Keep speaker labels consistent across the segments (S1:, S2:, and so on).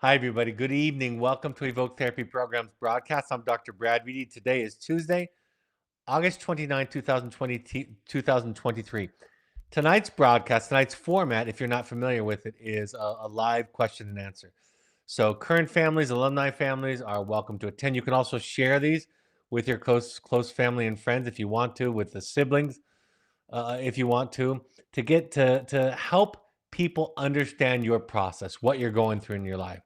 S1: Hi, everybody. Good evening. Welcome to Evoke Therapy Programs broadcast. I'm Dr. Brad Reedy. Today is Tuesday, August 29, 2023. Tonight's format, if you're not familiar with it, is a live question and answer. So current families, alumni families are welcome to attend. You can also share these with your close family and friends if you want to, with the siblings, if you want to help people understand your process, what you're going through in your life,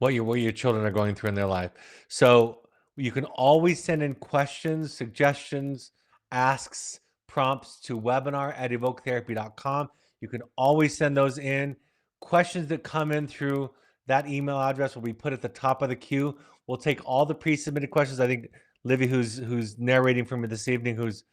S1: what your children are going through in their life. So you can always send in questions, suggestions, asks, prompts to webinar@evoketherapy.com. You can always send those in. Questions that come in through that email address will be put at the top of the queue. We'll take all the pre-submitted questions. I think Livy, who's narrating for me this evening, who's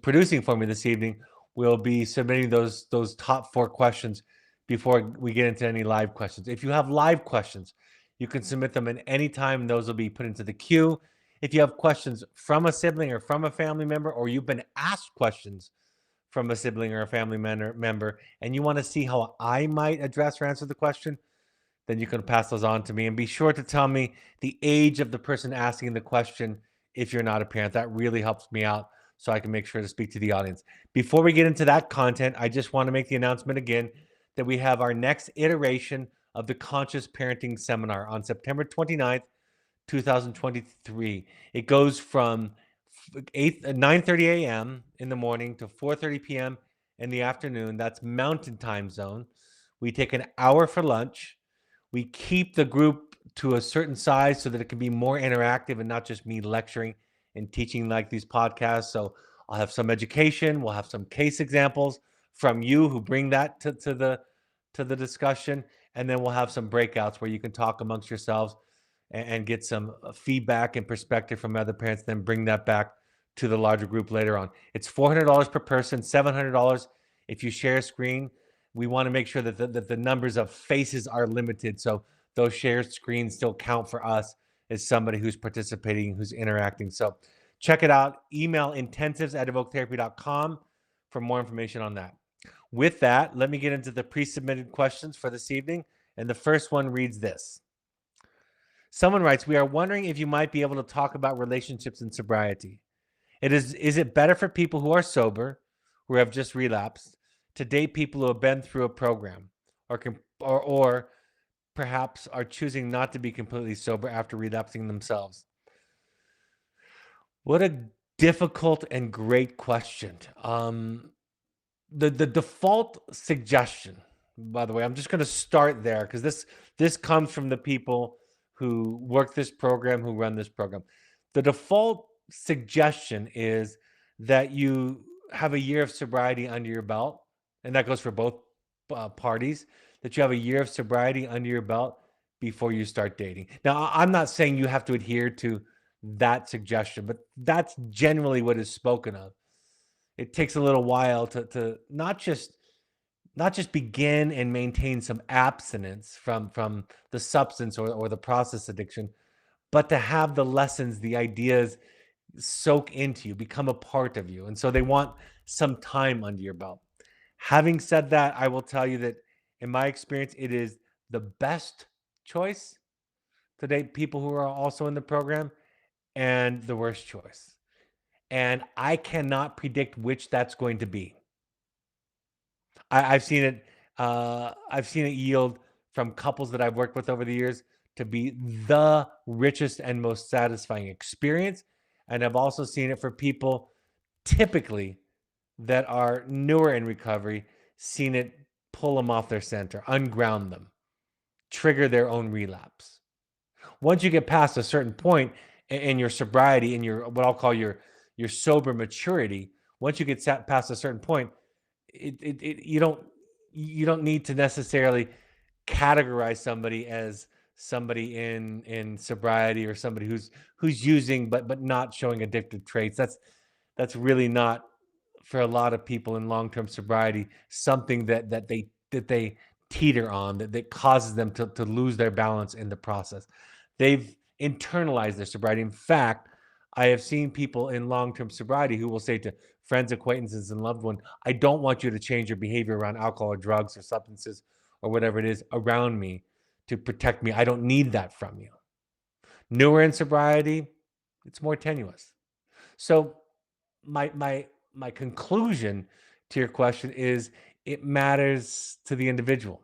S1: producing for me this evening, will be submitting those top four questions before we get into any live questions. If you have live questions, you can submit them at any time, and those will be put into the queue. If you have questions from a sibling or from a family member, or you've been asked questions from a sibling or a family member, and you want to see how I might address or answer the question, then you can pass those on to me. And be sure to tell me the age of the person asking the question if you're not a parent. That really helps me out so I can make sure to speak to the audience. Before we get into that content, I just want to make the announcement again that we have our next iteration of the Conscious Parenting Seminar on September 29th, 2023. It goes from 9:30 a.m. in the morning to 4:30 p.m. in the afternoon. That's Mountain Time Zone. We take an hour for lunch. We keep the group to a certain size so that it can be more interactive and not just me lecturing and teaching like these podcasts. So I'll have some education. We'll have some case examples from you who bring that to the discussion, and then we'll have some breakouts where you can talk amongst yourselves and get some feedback and perspective from other parents. Then bring that back to the larger group later on. It's $400 per person, $700 if you share a screen. We want to make sure that the numbers of faces are limited, so those shared screens still count for us as somebody who's participating, who's interacting. So check it out. Email intensives@evoketherapy.com for more information on that. With that, let me get into the pre-submitted questions for this evening. And the first one reads this. Someone writes, we are wondering if you might be able to talk about relationships and sobriety. Is it better for people who are sober, who have just relapsed, to date people who have been through a program, or perhaps are choosing not to be completely sober after relapsing themselves? What a difficult and great question. The default suggestion, by the way, I'm just going to start there because this comes from the people who work this program, who run this program. The default suggestion is that you have a year of sobriety under your belt, and that goes for both parties, that you have a year of sobriety under your belt before you start dating. Now, I'm not saying you have to adhere to that suggestion, but that's generally what is spoken of. It takes a little while to not just begin and maintain some abstinence from the substance or the process addiction, but to have the lessons, the ideas soak into you, become a part of you. And so they want some time under your belt. Having said that, I will tell you that in my experience, it is the best choice to date people who are also in the program, and the worst choice. And I cannot predict which that's going to be. I've seen it. I've seen it yield from couples that I've worked with over the years to be the richest and most satisfying experience, and I've also seen it for people typically that are newer in recovery, seen it pull them off their center, unground them, trigger their own relapse. Once you get past a certain point in your sobriety, in your what I'll call your sober maturity, once you get past a certain point, you don't need to necessarily categorize somebody as somebody in sobriety, or somebody who's using but not showing addictive traits. That's really not, for a lot of people in long-term sobriety, something that they teeter on, that causes them to lose their balance in the process. They've internalized their sobriety. In fact, I have seen people in long-term sobriety who will say to friends, acquaintances, and loved ones, I don't want you to change your behavior around alcohol or drugs or substances or whatever it is around me to protect me. I don't need that from you. Newer in sobriety, it's more tenuous. So my conclusion to your question is it matters to the individual.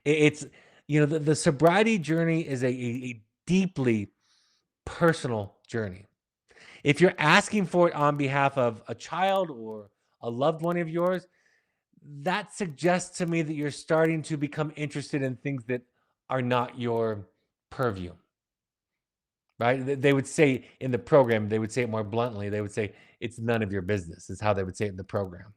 S1: It's the sobriety journey is a deeply personal journey. If you're asking for it on behalf of a child or a loved one of yours, that suggests to me that you're starting to become interested in things that are not your purview, right? They would say in the program, they would say it more bluntly. They would say, it's none of your business, is how they would say it in the program,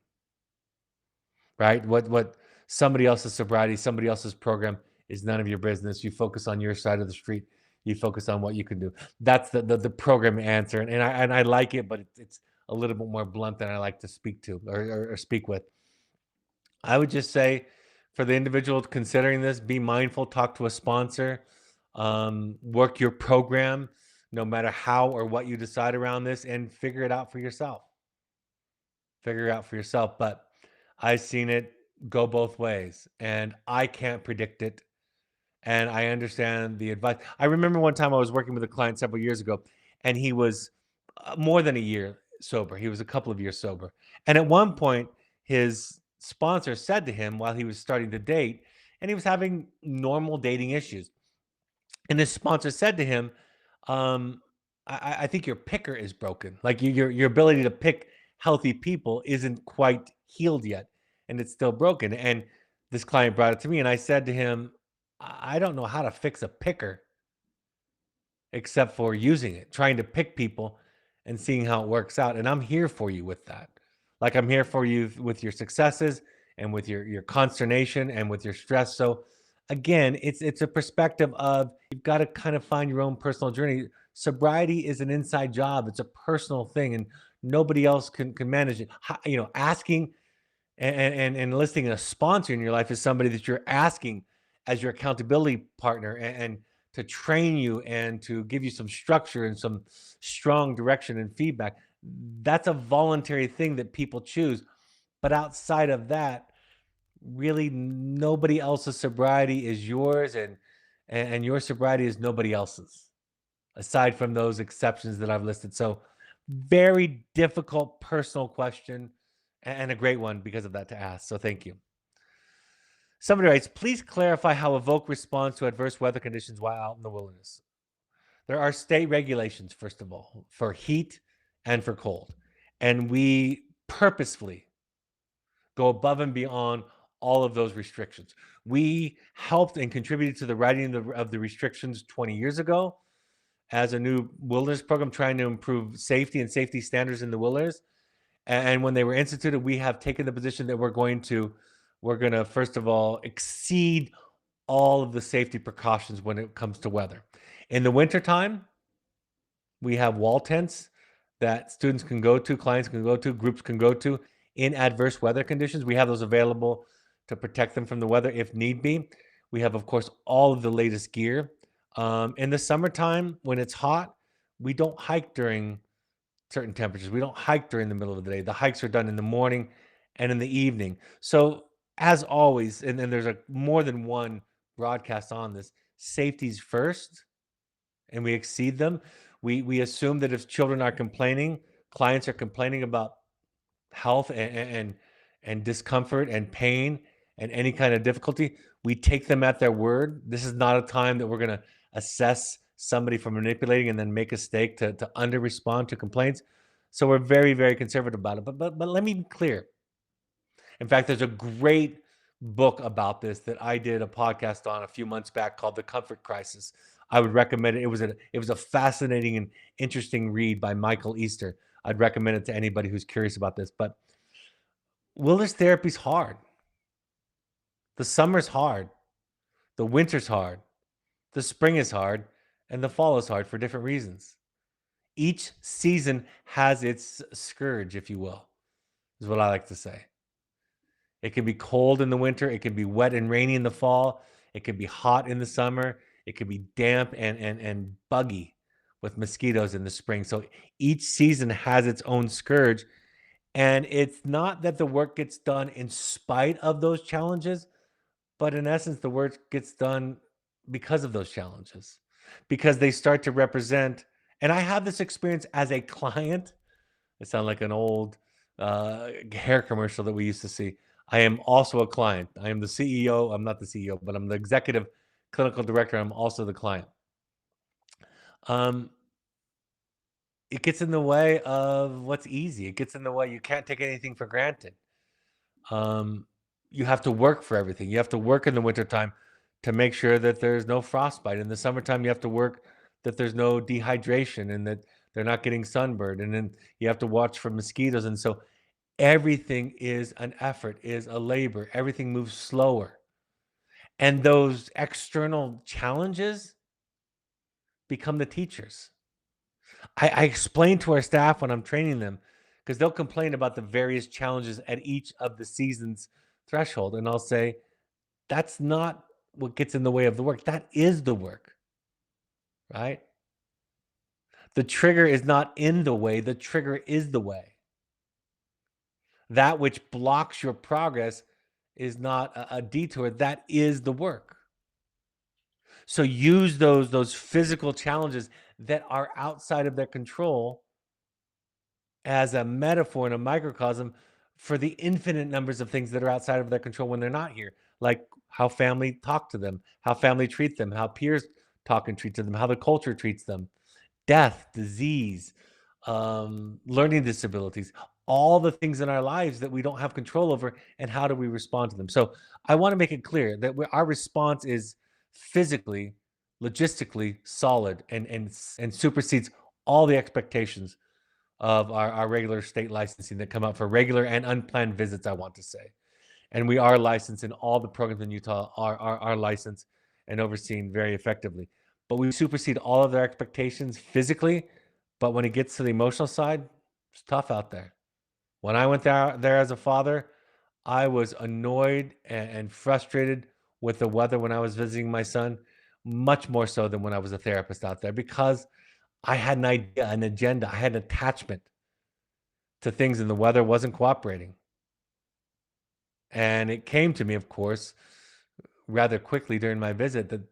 S1: right? What somebody else's sobriety, somebody else's program is none of your business. You focus on your side of the street. You focus on what you can do. That's the program answer, and I like it, but it's a little bit more blunt than I like to speak to or speak with. I would just say, for the individual considering this, be mindful. Talk to a sponsor. Work your program, no matter how or what you decide around this, and figure it out for yourself. Figure it out for yourself. But I've seen it go both ways, and I can't predict it. And I understand the advice. I remember one time I was working with a client several years ago, and he was more than a year sober. He was a couple of years sober. And at one point, his sponsor said to him while he was starting to date, and he was having normal dating issues. And his sponsor said to him, um, I think your picker is broken. Like your ability to pick healthy people isn't quite healed yet, and it's still broken. And this client brought it to me, and I said to him, I don't know how to fix a picker except for using it, trying to pick people and seeing how it works out. And I'm here for you with that. Like I'm here for you with your successes and with your consternation and with your stress. So again, it's a perspective of you've got to kind of find your own personal journey. Sobriety is an inside job. It's a personal thing and nobody else can manage it. Asking and enlisting a sponsor in your life is somebody that you're asking as your accountability partner and to train you and to give you some structure and some strong direction and feedback. That's a voluntary thing that people choose. But outside of that, really nobody else's sobriety is yours, and your sobriety is nobody else's, aside from those exceptions that I've listed. So very difficult personal question and a great one because of that to ask. So thank you. Somebody writes, please clarify how Evoke responds to adverse weather conditions while out in the wilderness. There are state regulations, first of all, for heat and for cold. And we purposefully go above and beyond all of those restrictions. We helped and contributed to the writing of the restrictions 20 years ago as a new wilderness program trying to improve safety and safety standards in the wilderness. And when they were instituted, we have taken the position that we're going to first of all exceed all of the safety precautions when it comes to weather. In the wintertime, we have wall tents that students can go to, clients can go to, groups can go to in adverse weather conditions. We have those available to protect them from the weather if need be. We have, of course, all of the latest gear. In the summertime, when it's hot, we don't hike during certain temperatures. We don't hike during the middle of the day. The hikes are done in the morning and in the evening. So, as always, and then there's more than one broadcast on this, safety's first, and we exceed them. We assume that if children are complaining, clients are complaining about health and discomfort and pain and any kind of difficulty, we take them at their word. This is not a time that we're going to assess somebody for manipulating and then make a mistake to under respond to complaints. So we're very, very conservative about it. But let me be clear. In fact, there's a great book about this that I did a podcast on a few months back called The Comfort Crisis. I would recommend it. It was a fascinating and interesting read by Michael Easter. I'd recommend it to anybody who's curious about this. But wilderness therapy is hard. The summer's hard. The winter's hard. The spring is hard. And the fall is hard for different reasons. Each season has its scourge, if you will, is what I like to say. It can be cold in the winter. It can be wet and rainy in the fall. It can be hot in the summer. It can be damp and buggy with mosquitoes in the spring. So each season has its own scourge. And it's not that the work gets done in spite of those challenges, But in essence, the work gets done because of those challenges, because they start to represent, and I have this experience as a client. It sounds like an old hair commercial that we used to see. I am also a client. I am the CEO. I'm not the CEO, but I'm the executive clinical director. I'm also the client. Um, it gets in the way of what's easy. It gets in the way. You can't take anything for granted. Um, you have to work for everything. You have to work in the wintertime to make sure that there's no frostbite. In the summertime, you have to work that there's no dehydration and that they're not getting sunburned. And then you have to watch for mosquitoes. And so everything is an effort, is a labor. Everything moves slower. And those external challenges become the teachers. I explain to our staff when I'm training them, because they'll complain about the various challenges at each of the season's threshold. And I'll say, that's not what gets in the way of the work. That is the work, right? The trigger is not in the way, the trigger is the way. That which blocks your progress is not a detour, that is the work. So use those physical challenges that are outside of their control as a metaphor and a microcosm for the infinite numbers of things that are outside of their control when they're not here, like how family talk to them, how family treat them, how peers talk and treat to them, how the culture treats them, death, disease, learning disabilities, all the things in our lives that we don't have control over, and how do we respond to them. So I want to make it clear that our response is physically, logistically solid, and supersedes all the expectations of our regular state licensing that come out for regular and unplanned visits, I want to say. And we are licensed, in all the programs in Utah are licensed and overseen very effectively. But we supersede all of their expectations physically. But when it gets to the emotional side, it's tough out there. When I went there as a father, I was annoyed and frustrated with the weather when I was visiting my son, much more so than when I was a therapist out there, because I had an idea, an agenda, I had an attachment to things, and the weather wasn't cooperating. And it came to me, of course, rather quickly during my visit, that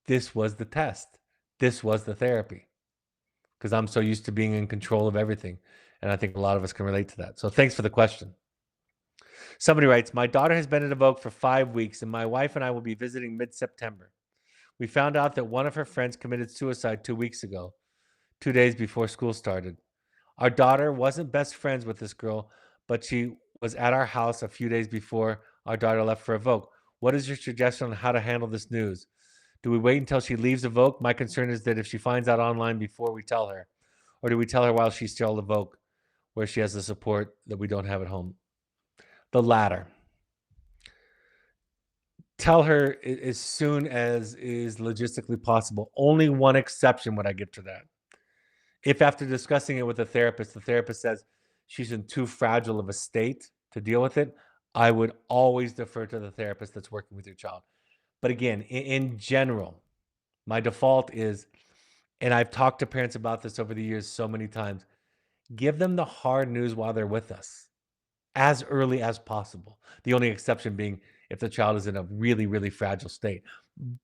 S1: this was the test. This was the therapy, because I'm so used to being in control of everything. And I think a lot of us can relate to that. So thanks for the question. Somebody writes, my daughter has been at Evoke for 5 weeks, and my wife and I will be visiting mid-September. We found out that one of her friends committed suicide 2 weeks ago, 2 days before school started. Our daughter wasn't best friends with this girl, but she was at our house a few days before our daughter left for Evoke. What is your suggestion on how to handle this news? Do we wait until she leaves Evoke? My concern is that if she finds out online before we tell her, or do we tell her while she's still at Evoke, where she has the support that we don't have at home? The latter. Tell her as soon as is logistically possible. Only one exception would I give to that. If after discussing it with the therapist says she's in too fragile of a state to deal with it, I would always defer to the therapist that's working with your child. But again, in general, my default is, and I've talked to parents about this over the years so many times, give them the hard news while they're with us as early as possible. The only exception being if the child is in a really, really fragile state.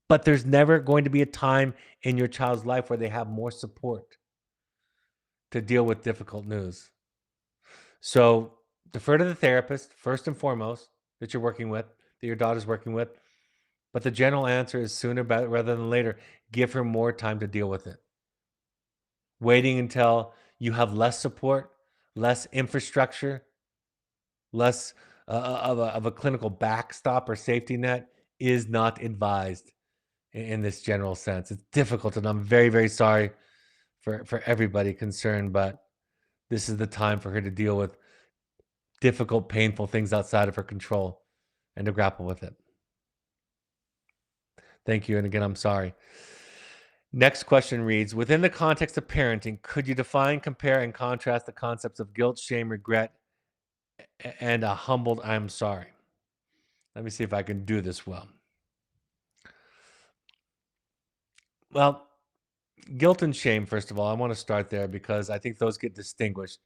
S1: But there's never going to be a time in your child's life where they have more support to deal with difficult news. So defer to the therapist first and foremost that you're working with, that your daughter's working with. But the general answer is sooner rather than later. Give her more time to deal with it. Waiting until you have less support, less infrastructure, less of a clinical backstop or safety net is not advised in this general sense. It's difficult, and I'm very, very sorry for everybody concerned, but this is the time for her to deal with difficult, painful things outside of her control and to grapple with it. Thank you. And again, I'm sorry. Next question reads, within the context of parenting, could you define, compare, and contrast the concepts of guilt, shame, regret, and a humbled I'm sorry? Let me see if I can do this well. Well, guilt and shame, first of all, I want to start there because I think those get distinguished.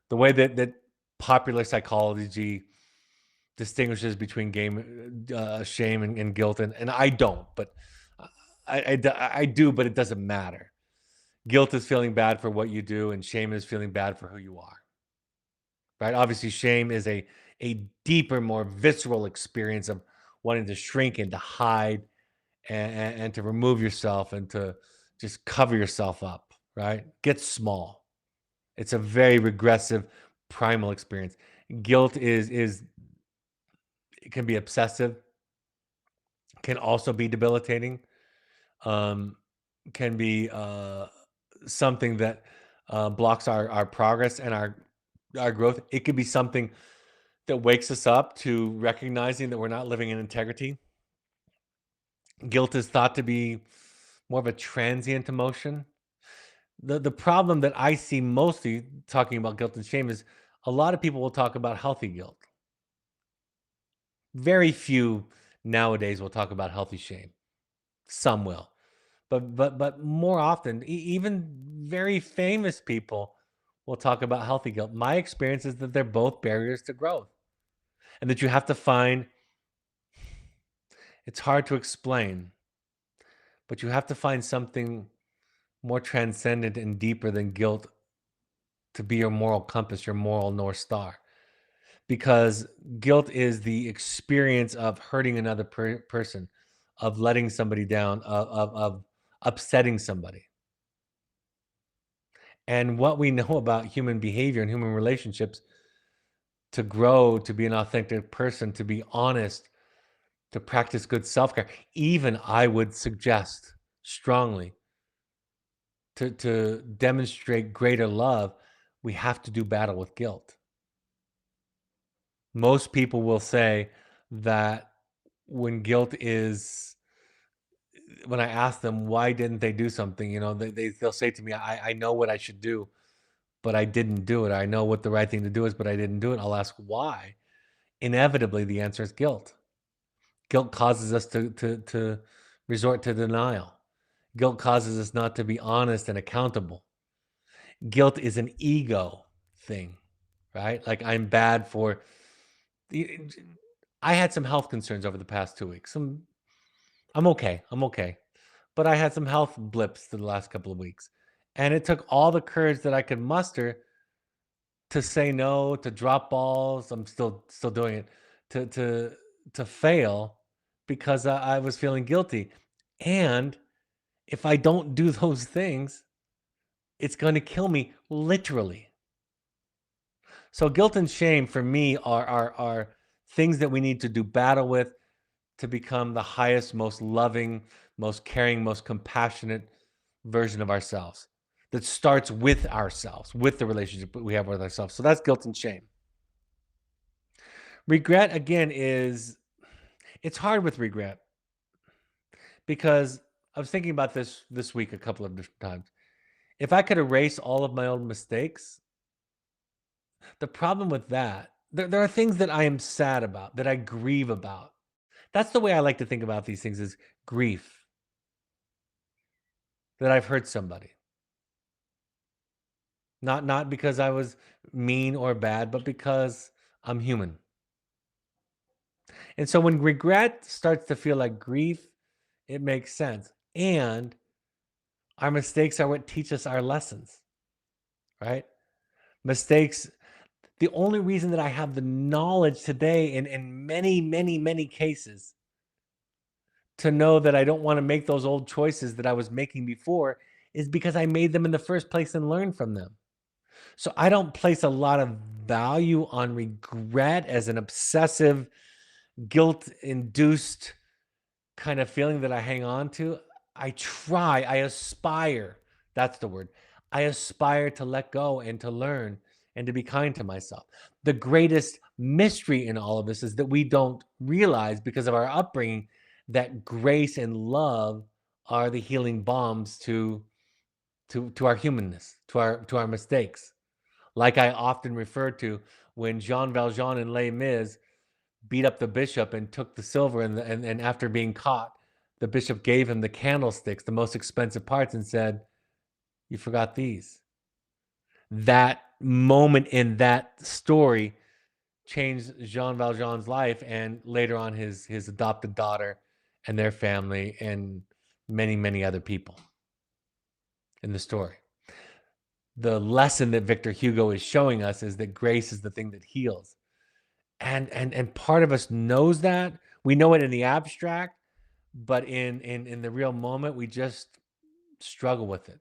S1: The way that popular psychology distinguishes between shame and guilt, and I don't, but I do, but it doesn't matter. Guilt is feeling bad for what you do, and shame is feeling bad for who you are. Right? Obviously, shame is a deeper, more visceral experience of wanting to shrink and to hide and to remove yourself and to just cover yourself up. Right? Get small. It's a very regressive, primal experience. Guilt is it can be obsessive, can also be debilitating, um, can be something that blocks our progress and our growth. It could be something that wakes us up to recognizing that we're not living in integrity. Guilt is thought to be more of a transient emotion. The problem that I see mostly talking about guilt and shame is a lot of people will talk about healthy guilt. Very few nowadays will talk about healthy shame. Some will. But more often, even very famous people will talk about healthy guilt. My experience is that they're both barriers to growth, and that you have to find. It's hard to explain, but you have to find something more transcendent and deeper than guilt to be your moral compass, your moral north star. Because guilt is the experience of hurting another person, of letting somebody down, of upsetting somebody. And what we know about human behavior and human relationships, to grow, to be an authentic person, to be honest, to practice good self care, even I would suggest strongly to demonstrate greater love, we have to do battle with guilt. Most people will say that when guilt is, when I ask them why didn't they do something, they'll say to me, I know what I should do, but I didn't do it. I know what the right thing to do is, but I didn't do it. I'll ask why. Inevitably, the answer is guilt. Guilt causes us to resort to denial. Guilt causes us not to be honest and accountable. Guilt is an ego thing, right? Like I'm bad for. I had some health concerns over the past 2 weeks. I'm okay. I'm okay, but I had some health blips the last couple of weeks, and it took all the courage that I could muster to say no, to drop balls. I'm still doing it, to to fail because I was feeling guilty. And if I don't do those things, it's going to kill me literally. So guilt and shame for me are things that we need to do battle with to become the highest, most loving, most caring, most compassionate version of ourselves. That starts with ourselves, with the relationship that we have with ourselves. So that's guilt and shame. Regret again is, it's hard with regret because I was thinking about this week a couple of different times. If I could erase all of my own mistakes, the problem with that, there are things that I am sad about, that I grieve about. That's the way I like to think about these things, is grief, that I've hurt somebody. Not because I was mean or bad, but because I'm human. And so when regret starts to feel like grief, it makes sense. And our mistakes are what teach us our lessons, right? Mistakes, the only reason that I have the knowledge today in many, many, many cases to know that I don't want to make those old choices that I was making before is because I made them in the first place and learned from them. So I don't place a lot of value on regret as an obsessive, guilt induced kind of feeling that I hang on to. I aspire. That's the word. I aspire to let go and to learn and to be kind to myself. The greatest mystery in all of this is that we don't realize, because of our upbringing, that grace and love are the healing balms to our humanness, to our mistakes. Like I often refer to when Jean Valjean and Les Mis beat up the bishop and took the silver, and after being caught, the bishop gave him the candlesticks, the most expensive parts, and said, "You forgot these." That moment in that story changed Jean Valjean's life and later on his adopted daughter and their family and many, many other people in the story. The lesson that Victor Hugo is showing us is that grace is the thing that heals. And part of us knows that. We know it in the abstract, but in the real moment, we just struggle with it.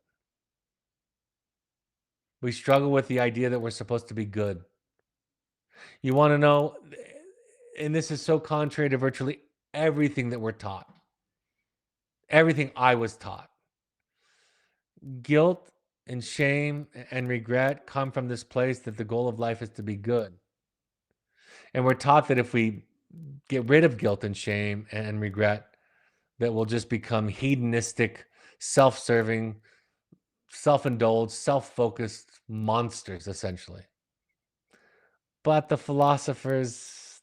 S1: We struggle with the idea that we're supposed to be good. You want to know, and this is so contrary to virtually everything that we're taught, everything I was taught. Guilt and shame and regret come from this place that the goal of life is to be good. And we're taught that if we get rid of guilt and shame and regret, that we'll just become hedonistic, self-serving, self-indulged, self-focused monsters, essentially. But the philosophers,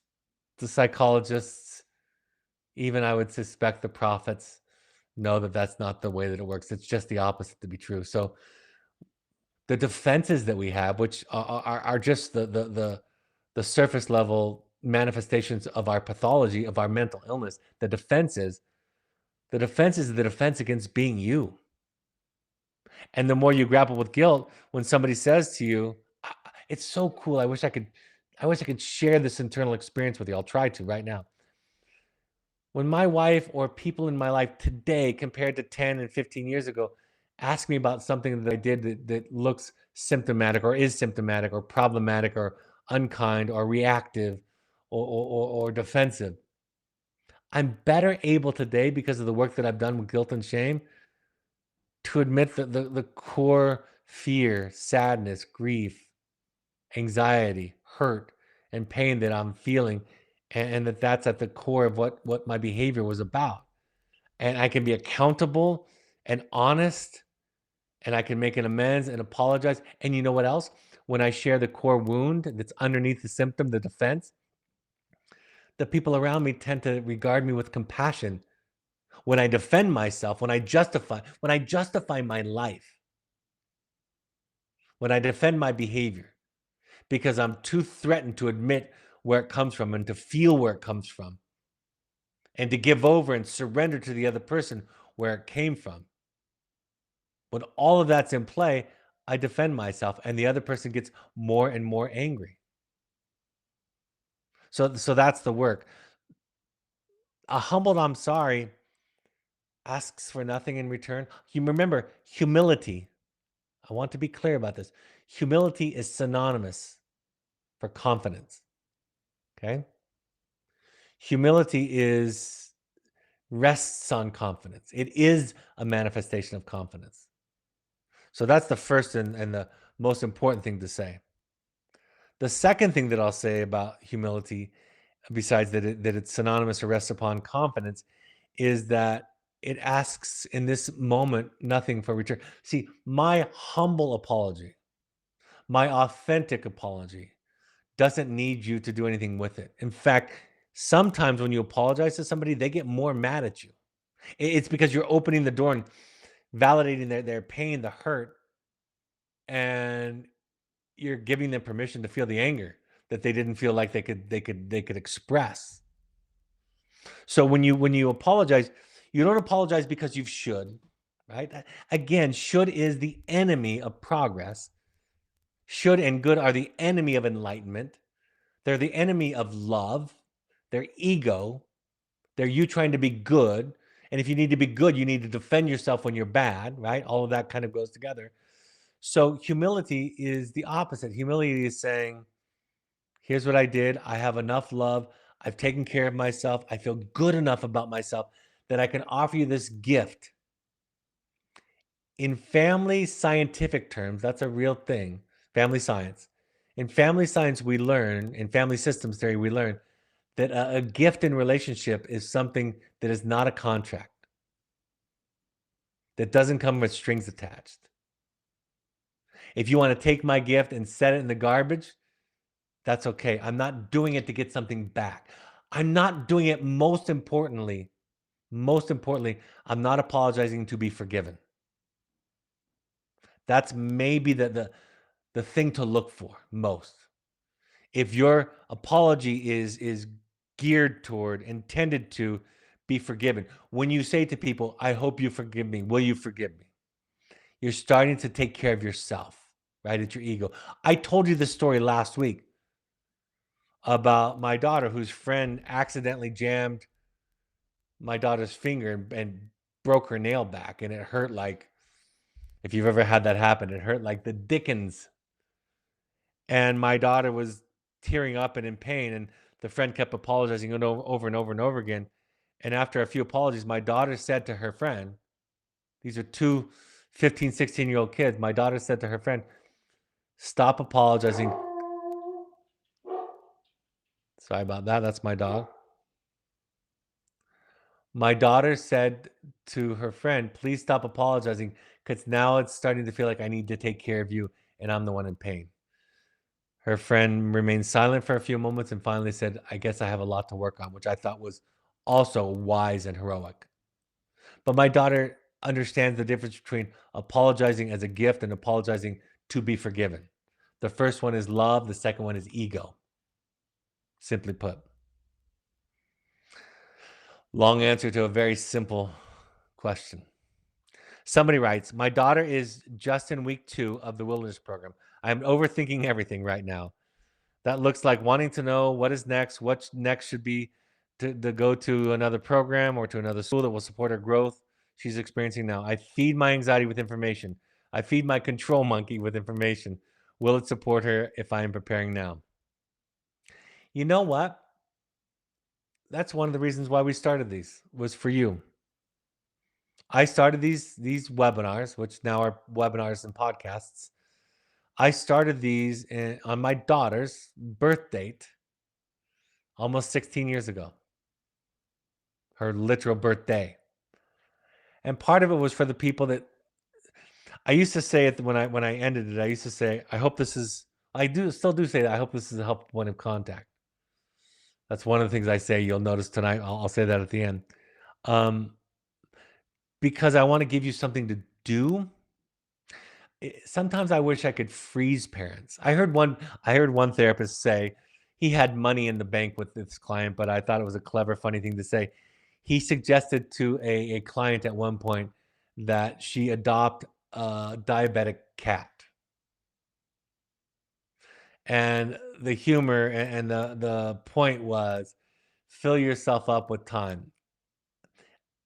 S1: the psychologists, even I would suspect the prophets know that that's not the way that it works. It's just the opposite to be true. So the defenses that we have, which are just the surface level manifestations of our pathology, of our mental illness, the defense is the defense against being you. And the more you grapple with guilt, when somebody says to you, it's so cool. I wish I could share this internal experience with you. I'll try to right now. When my wife or people in my life today compared to 10 and 15 years ago ask me about something that I did that looks symptomatic or is symptomatic or problematic or unkind or reactive or defensive, I'm better able today because of the work that I've done with guilt and shame to admit that the core fear, sadness, grief, anxiety, hurt, and pain that I'm feeling, and that's at the core of what my behavior was about. And I can be accountable and honest, and I can make an amends and apologize. And you know what else? When I share the core wound that's underneath the symptom, the defense, the people around me tend to regard me with compassion. When I defend myself, when I justify my life, when I defend my behavior, because I'm too threatened to admit where it comes from and to feel where it comes from and to give over and surrender to the other person where it came from. When all of that's in play, I defend myself and the other person gets more and more angry. So that's the work. A humbled I'm sorry asks for nothing in return. You remember humility. I want to be clear about this. Humility is synonymous for confidence. Okay? Humility is rests on confidence. It is a manifestation of confidence. So that's the first and the most important thing to say. The second thing that I'll say about humility, besides that it's synonymous or rests upon confidence, is that it asks in this moment nothing for return. See, my humble apology, my authentic apology, doesn't need you to do anything with it. In fact, sometimes when you apologize to somebody, they get more mad at you. It's because you're opening the door and validating their pain, the hurt, and you're giving them permission to feel the anger that they didn't feel like they could express. So when you apologize, you don't apologize because you should, right? Again, should is the enemy of progress. Should and good are the enemy of enlightenment. They're the enemy of love. They're ego. They're you trying to be good. And if you need to be good, you need to defend yourself when you're bad, right? All of that kind of goes together. So humility is the opposite. Humility is saying, here's what I did. I have enough love. I've taken care of myself. I feel good enough about myself that I can offer you this gift. In family scientific terms, that's a real thing, family science. In family science, we learn, in family systems theory, we learn that a gift in relationship is something that is not a contract, that doesn't come with strings attached. If you want to take my gift and set it in the garbage, that's okay. I'm not doing it to get something back. I'm not doing it most importantly, I'm not apologizing to be forgiven. That's maybe the thing to look for most. If your apology is geared toward, intended to be forgiven, when you say to people, I hope you forgive me, will you forgive me? You're starting to take care of yourself, right? It's your ego. I told you this story last week about my daughter whose friend accidentally jammed my daughter's finger and broke her nail back. And it hurt like, if you've ever had that happen, it hurt like the dickens. And my daughter was tearing up and in pain. And the friend kept apologizing over and over and over again. And after a few apologies, my daughter said to her friend, these are two 15, 16-year-old kids. My daughter said to her friend, stop apologizing. Sorry about that. That's my dog. My daughter said to her friend, please stop apologizing because now it's starting to feel like I need to take care of you and I'm the one in pain. Her friend remained silent for a few moments and finally said, I guess I have a lot to work on, which I thought was also wise and heroic. But my daughter understands the difference between apologizing as a gift and apologizing to be forgiven. The first one is love, the second one is ego, simply put. Long answer to a very simple question. Somebody writes, my daughter is just in week 2 of the wilderness program. I'm overthinking everything right now. That looks like wanting to know what is next, what next should be to go to another program or to another school that will support her growth she's experiencing now. I feed my anxiety with information. I feed my control monkey with information. Will it support her if I am preparing now? You know what? That's one of the reasons why we started these was for you. I started these webinars, which now are webinars and podcasts. I started these on my daughter's birth date almost 16 years ago, her literal birthday. And part of it was for the people that I used to say it when I ended it. I used to say, I hope this is, I do still do say that. I hope this is a helpful point of contact. That's one of the things I say. You'll notice tonight. I'll say that at the end. Um, because I want to give you something to do. Sometimes I wish I could freeze parents. I heard one therapist say he had money in the bank with this client, but I thought it was a clever, funny thing to say. He suggested to a client at one point that she adopt a diabetic cat. And the humor and the point was fill yourself up with time.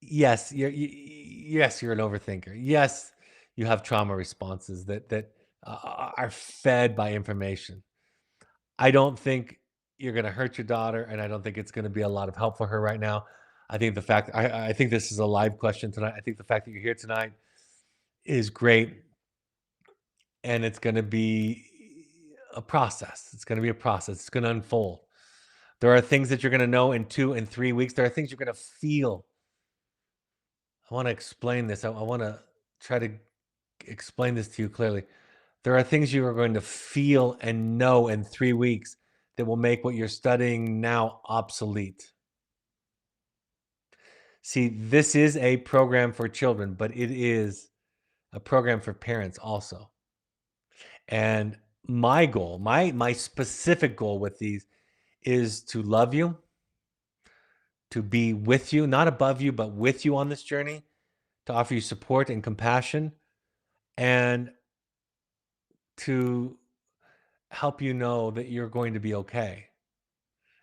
S1: Yes, yes, you're an overthinker. Yes, you have trauma responses that are fed by information. I don't think you're going to hurt your daughter, and I don't think it's going to be a lot of help for her right now. I think I think this is a live question tonight. I think the fact that you're here tonight is great, and it's going to be a process. It's going to be a process. It's going to unfold. There are things that you're going to know in 2 and 3 weeks. There are things you're going to feel. I want to explain this. I want to try to explain this to you clearly. There are things you are going to feel and know in 3 weeks that will make what you're studying now obsolete. See, this is a program for children, but it is a program for parents also. And my goal, my specific goal with these is to love you, to be with you, not above you, but with you on this journey, to offer you support and compassion, and to help you know that you're going to be okay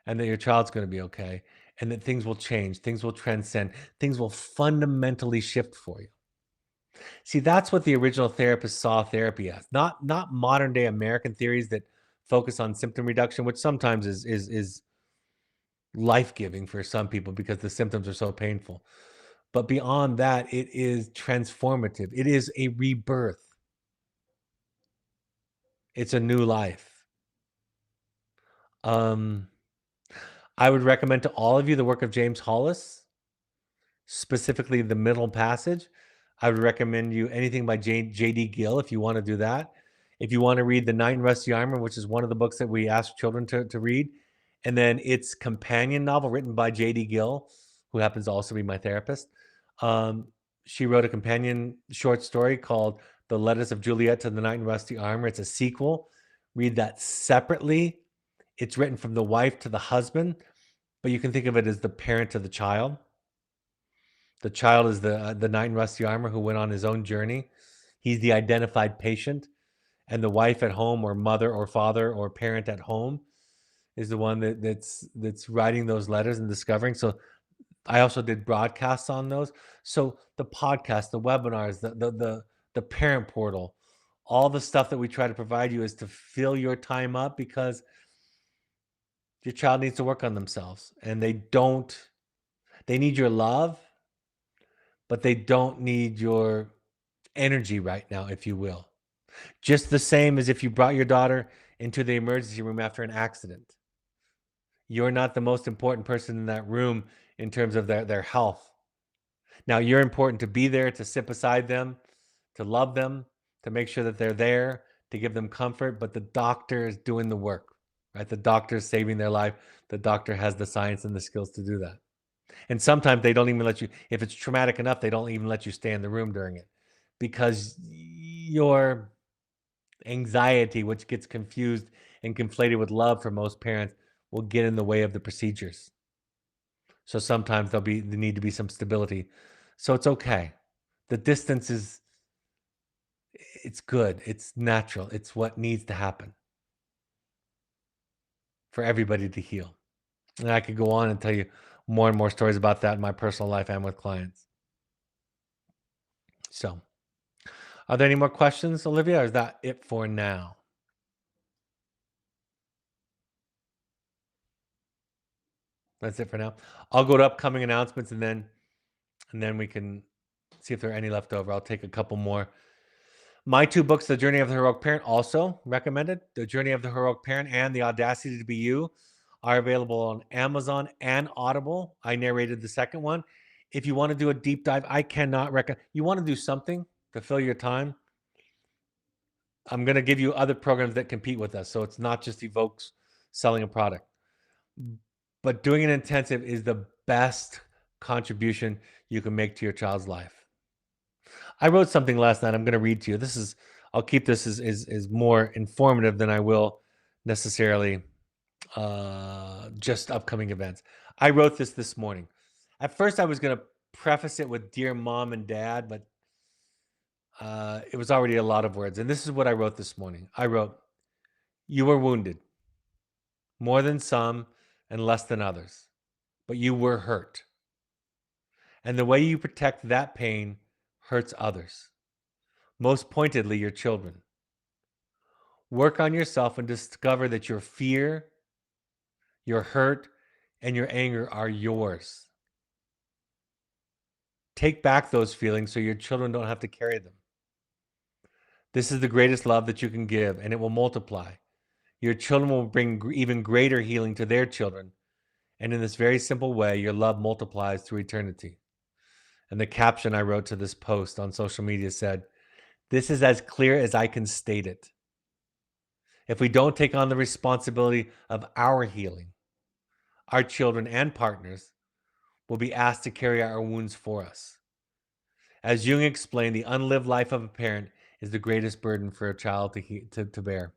S1: and that your child's going to be okay and that things will change, things will transcend, things will fundamentally shift for you. See, that's what the original therapists saw therapy as. Not modern day American theories that focus on symptom reduction, which sometimes is life-giving for some people because the symptoms are so painful. But beyond that, it is transformative. It is a rebirth. It's a new life. Um, I would recommend to all of you the work of James Hollis, specifically the middle passage. I would recommend you anything by J.D. Gill if you want to do that. If you want to read The Knight in Rusty Armor, which is one of the books that we ask children to read, and then its companion novel written by J.D. Gill, who happens to also be my therapist. She wrote a companion short story called The Letters of Juliet to the Knight in Rusty Armor. It's a sequel. Read that separately. It's written from the wife to the husband, but you can think of it as the parent to the child. The child is the knight in rusty armor who went on his own journey. He's the identified patient, and the wife at home, or mother or father or parent at home, is the one that's writing those letters and discovering. So I also did broadcasts on those. So the podcast, the webinars, the parent portal, all the stuff that we try to provide you is to fill your time up, because your child needs to work on themselves, and they need your love, but they don't need your energy right now, if you will. Just the same as if you brought your daughter into the emergency room after an accident. You're not the most important person in that room in terms of their health. Now, you're important to be there, to sit beside them, to love them, to make sure that they're there, to give them comfort, but the doctor is doing the work, right? The doctor is saving their life. The doctor has the science and the skills to do that. And sometimes they don't even let you, if it's traumatic enough, they don't even let you stay in the room during it, because your anxiety, which gets confused and conflated with love for most parents, will get in the way of the procedures. So sometimes there need to be some stability. So it's okay. The distance it's good. It's natural. It's what needs to happen for everybody to heal. And I could go on and tell you more and more stories about that in my personal life and with clients. So, are there any more questions, Olivia, or is that it for now? That's it for now. I'll go to upcoming announcements, and then we can see if there are any left over. I'll take a couple more. My two books, The Journey of the Heroic Parent, also recommended. The Journey of the Heroic Parent and The Audacity to Be You are available on Amazon and Audible. I narrated the second one. If you want to do a deep dive, I cannot recommend. You want to do something to fill your time, I'm going to give you other programs that compete with us. So it's not just Evokes selling a product. But doing an intensive is the best contribution you can make to your child's life. I wrote something last night. I'm going to read to you. I'll keep this as more informative than I will necessarily just upcoming events. I wrote this morning. At first, I was going to preface it with "Dear Mom and Dad," but it was already a lot of words. And this is what I wrote this morning. I wrote, "You were wounded, more than some and less than others, but you were hurt. And the way you protect that pain hurts others, most pointedly your children. Work on yourself and discover that your fear, your hurt, and your anger are yours. Take back those feelings so your children don't have to carry them. This is the greatest love that you can give, and it will multiply. Your children will bring even greater healing to their children. And in this very simple way, your love multiplies through eternity." And the caption I wrote to this post on social media said, "This is as clear as I can state it. If we don't take on the responsibility of our healing, our children and partners will be asked to carry our wounds for us. As Jung explained, the unlived life of a parent is the greatest burden for a child to bear."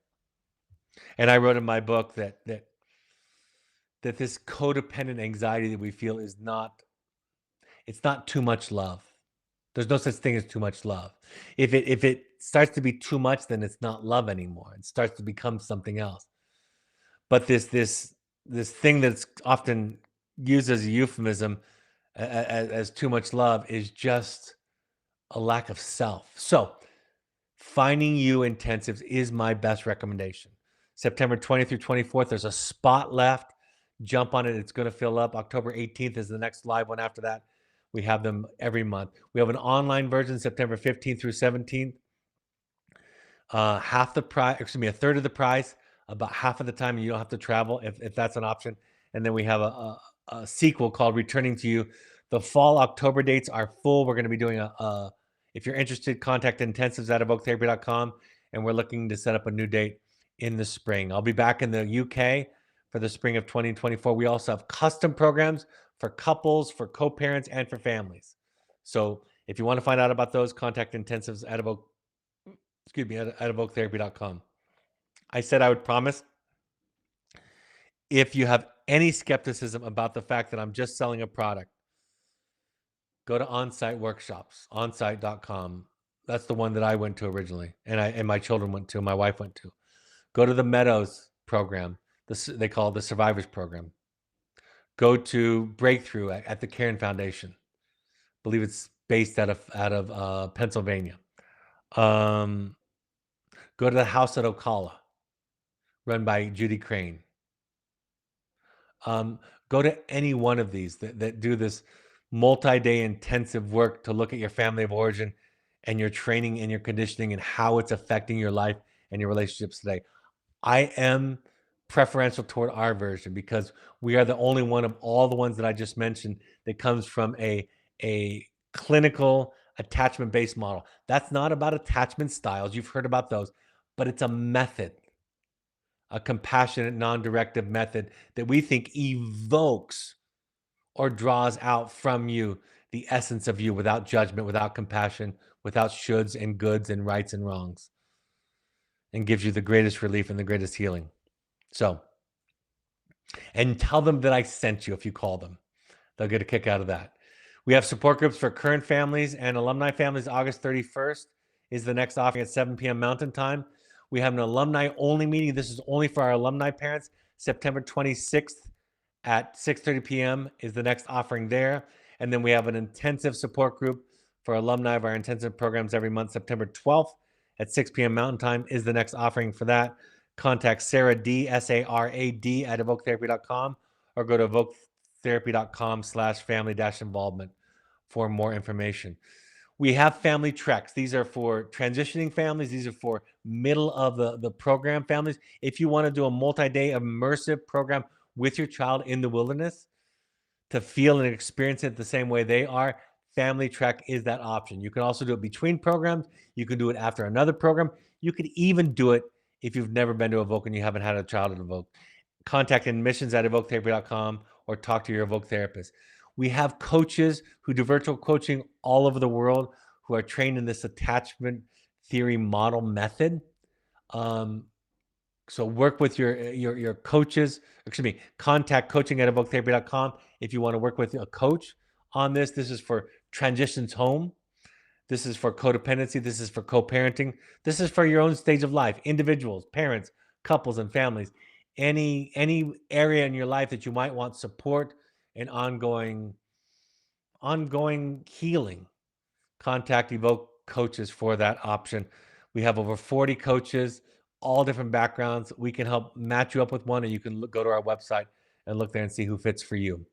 S1: And I wrote in my book that this codependent anxiety that we feel is it's not too much love. There's no such thing as too much love. If it starts to be too much, then it's not love anymore. It starts to become something else. But this thing that's often used as a euphemism as too much love is just a lack of self. So finding you intensives is my best recommendation. September 20th through 24th, there's a spot left. Jump on it. It's going to fill up. October 18th is the next live one after that. We have them every month. We have an online version September 15th through 17th. Half the price, excuse me, a third of the price, about half of the time, and you don't have to travel if that's an option. And then we have a sequel called Returning to You. The fall October dates are full. We're going to be doing if you're interested, contact intensives at evoketherapy.com. And we're looking to set up a new date in the spring. I'll be back in the UK for the spring of 2024. We also have custom programs for couples, for co-parents, and for families. So if you want to find out about those, contact intensives at evoketherapy.com. I said I would promise If you have any skepticism about the fact that I'm just selling a product, go to Onsite Workshops, onsite.com. That's the one that I went to originally, and my children went to, my wife went to. Go to the Meadows program. They call it the Survivors Program. Go to Breakthrough at the Cairn Foundation. I believe it's based out of Pennsylvania. Go to the House at Ocala, run by Judy Crane. Go to any one of these that do this multi-day intensive work to look at your family of origin and your training and your conditioning and how it's affecting your life and your relationships today. I am preferential toward our version because we are the only one of all the ones that I just mentioned that comes from a clinical attachment-based model. That's not about attachment styles. You've heard about those, but it's a method, a compassionate, non-directive method that we think evokes or draws out from you the essence of you without judgment, without compassion, without shoulds and goods and rights and wrongs, and gives you the greatest relief and the greatest healing. So, and tell them that I sent you if you call them. They'll get a kick out of that. We have support groups for current families and alumni families. August 31st is the next offering at 7 p.m. Mountain Time. We have an alumni only meeting. This is only for our alumni parents. September 26th at 6:30 p.m. is the next offering there. And then we have an intensive support group for alumni of our intensive programs every month. September 12th at 6 p.m. Mountain Time is the next offering for that. Contact Sarah D, SARAD at evoketherapy.com or go to evoketherapy.com/family-involvement for more information. We have family treks. These are for transitioning families. These are for middle of the program families. If you want to do a multi-day immersive program with your child in the wilderness to feel and experience it the same way they are, family trek is that option. You can also do it between programs. You can do it after another program. You could even do it if you've never been to Evoke and you haven't had a child at Evoke. Contact admissions at evoketherapy.com or talk to your Evoke therapist. We have coaches who do virtual coaching all over the world who are trained in this attachment theory model method. So work with your coaches. Excuse me. Contact coaching at evoketherapy.com if you want to work with a coach on this. This is for transitions home. This is for codependency. This is for co-parenting. This is for your own stage of life, individuals, parents, couples, and families. Any area in your life that you might want support and ongoing healing, contact Evoke coaches for that option. We have over 40 coaches, all different backgrounds. We can help match you up with one, and you can go to our website and look there and see who fits for you.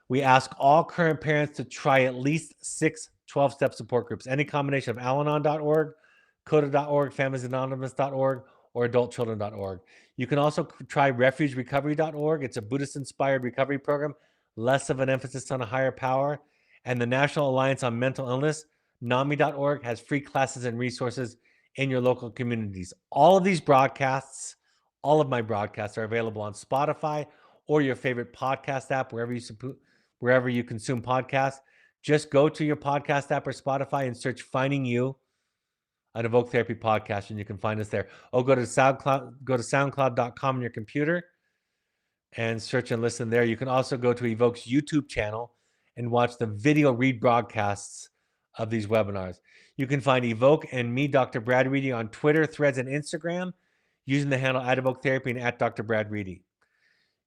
S1: We ask all current parents to try at least 6 12-step support groups, any combination of Al-Anon.org, CODA.org, FamiliesAnonymous.org, or AdultChildren.org. You can also try RefugeRecovery.org. It's a Buddhist-inspired recovery program, less of an emphasis on a higher power. And the National Alliance on Mental Illness, NAMI.org, has free classes and resources in your local communities. All of these broadcasts, all of my broadcasts are available on Spotify or your favorite podcast app, wherever you consume podcasts. Just go to your podcast app or Spotify and search Finding You, an Evoke Therapy podcast, and you can find us there. Oh, go to SoundCloud.com on your computer and search and listen there. You can also go to Evoke's YouTube channel and watch the video read broadcasts of these webinars. You can find Evoke and me, Dr. Brad Reedy, on Twitter, Threads, and Instagram using the handle @EvokeTherapy and @DrBradReedy.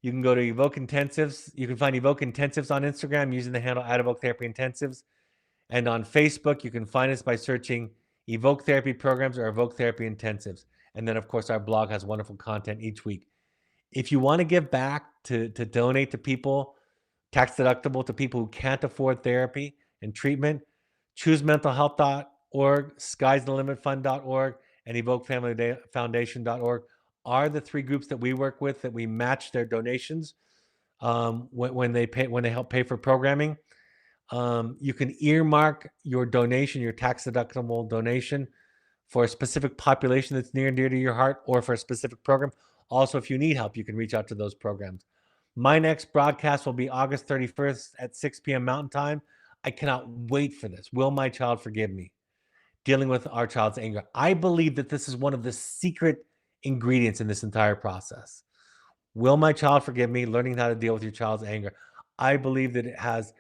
S1: You can go to Evoke Intensives. You can find Evoke Intensives on Instagram using the handle @EvokeTherapy Intensives. And on Facebook, you can find us by searching Evoke Therapy Programs or Evoke Therapy Intensives. And then, of course, our blog has wonderful content each week. If you want to give back, to donate to people, tax deductible to people who can't afford therapy and treatment, ChooseMentalHealth.org, Sky'sTheLimitFund.org, and EvokeFamilyFoundation.org are the 3 groups that we work with that we match their donations when they help pay for programming. You can earmark your donation, your tax deductible donation, for a specific population that's near and dear to your heart or for a specific program. Also, if you need help, you can reach out to those programs. My next broadcast will be August 31st at 6 p.m. Mountain Time. I cannot wait for this. Will my child forgive me? Dealing with our child's anger. I believe that this is one of the secret ingredients in this entire process. Will my child forgive me? Learning how to deal with your child's anger. I believe that it has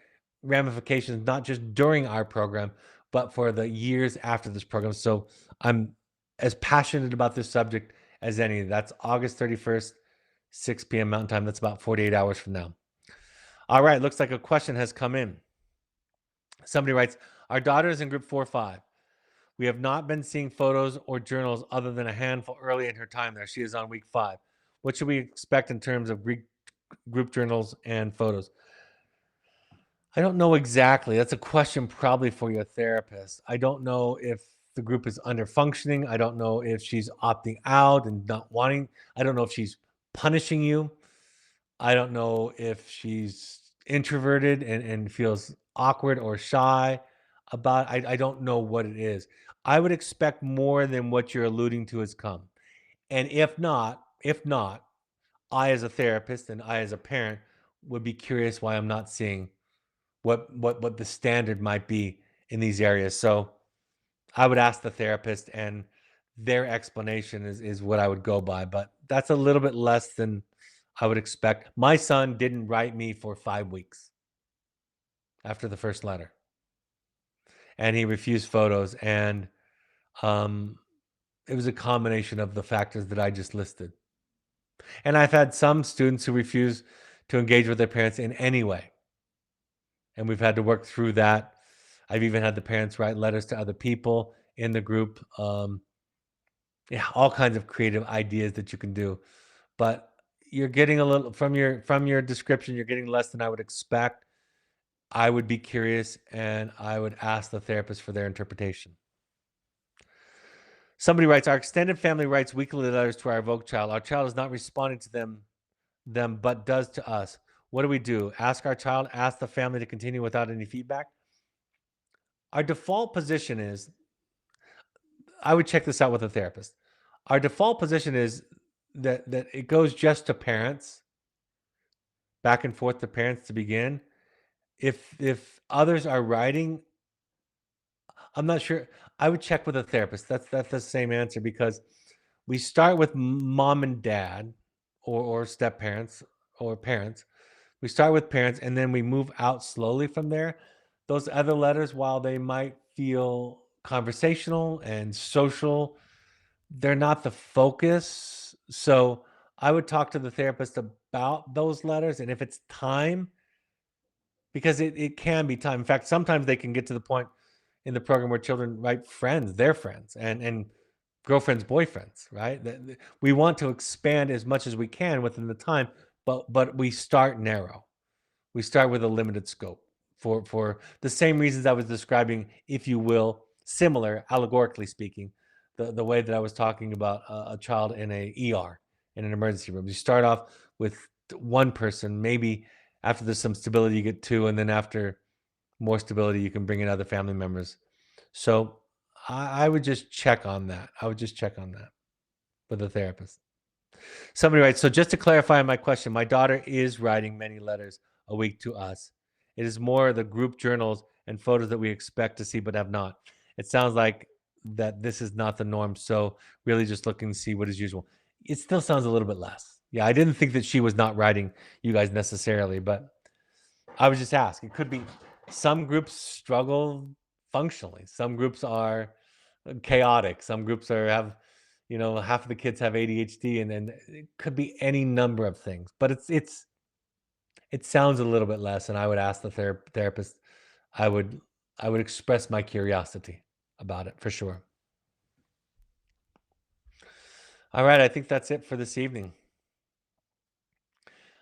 S1: ramifications not just during our program, but for the years after this program. So I'm as passionate about this subject as any. That's August 31st, 6 p.m. Mountain Time. That's about 48 hours from now. All right, looks like a question has come in. Somebody writes, our daughter is in group 4 or 5. We have not been seeing photos or journals other than a handful early in her time there. She is on week 5. What should we expect in terms of group journals and photos? I don't know exactly. That's a question probably for your therapist. I don't know if the group is under functioning. I don't know if she's opting out and not wanting. I don't know if she's punishing you. I don't know if she's introverted and feels awkward or shy about. I don't know what it is. I would expect more than what you're alluding to has come. And if not, I as a therapist and I as a parent would be curious why I'm not seeing what the standard might be in these areas. So I would ask the therapist, and their explanation is what I would go by. But that's a little bit less than I would expect. My son didn't write me for 5 weeks after the first letter, and he refused photos. And um, it was a combination of the factors that I just listed. And I've had some students who refuse to engage with their parents in any way, and we've had to work through that. I've even had the parents write letters to other people in the group. Yeah, all kinds of creative ideas that you can do. But you're getting a little from your description, you're getting less than I would expect. I would be curious and I would ask the therapist for their interpretation. Somebody writes, our extended family writes weekly letters to our evoked child. Our child is not responding to them, but does to us. What do we do? Ask our child, ask the family to continue without any feedback? Our default position is, I would check this out with a therapist. Our default position is that it goes just to parents, back and forth to parents to begin. If others are writing, I'm not sure. I would check with a therapist. That's the same answer, because we start with mom and dad, or step parents or parents. We start with parents and then we move out slowly from there. Those other letters, while they might feel conversational and social, they're not the focus. So I would talk to the therapist about those letters, and if it's time, because it can be time. In fact, sometimes they can get to the point in the program where children write friends, their friends, and girlfriends, boyfriends, right? We want to expand as much as we can within the time, but we start narrow. We start with a limited scope for the same reasons I was describing, if you will, similar, allegorically speaking, the way that I was talking about a child in a ER, in an emergency room. You start off with one person, maybe after there's some stability, you get two, and then after more stability, you can bring in other family members. So I would just check on that. I would just check on that with a therapist. Somebody writes, so just to clarify my question, my daughter is writing many letters a week to us. It is more the group journals and photos that we expect to see but have not. It sounds like that this is not the norm. So really just looking to see what is usual. It still sounds a little bit less. Yeah, I didn't think that she was not writing you guys necessarily, but I was just asked. It could be some groups struggle functionally. Some groups are chaotic. Some groups have, half of the kids have ADHD, and then it could be any number of things. But it sounds a little bit less, and I would ask the therapist. I would I would express my curiosity about it for sure. All right, I think that's it for this evening.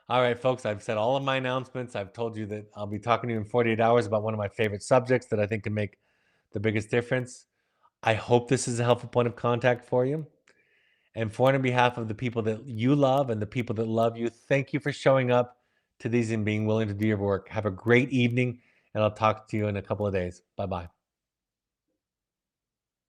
S1: All right, folks, I've said all of my announcements. I've told you that I'll be talking to you in 48 hours about one of my favorite subjects that I think can make the biggest difference. I hope this is a helpful point of contact for you. And for and on behalf of the people that you love and the people that love you, thank you for showing up to these and being willing to do your work. Have a great evening, and I'll talk to you in a couple of days. Bye bye.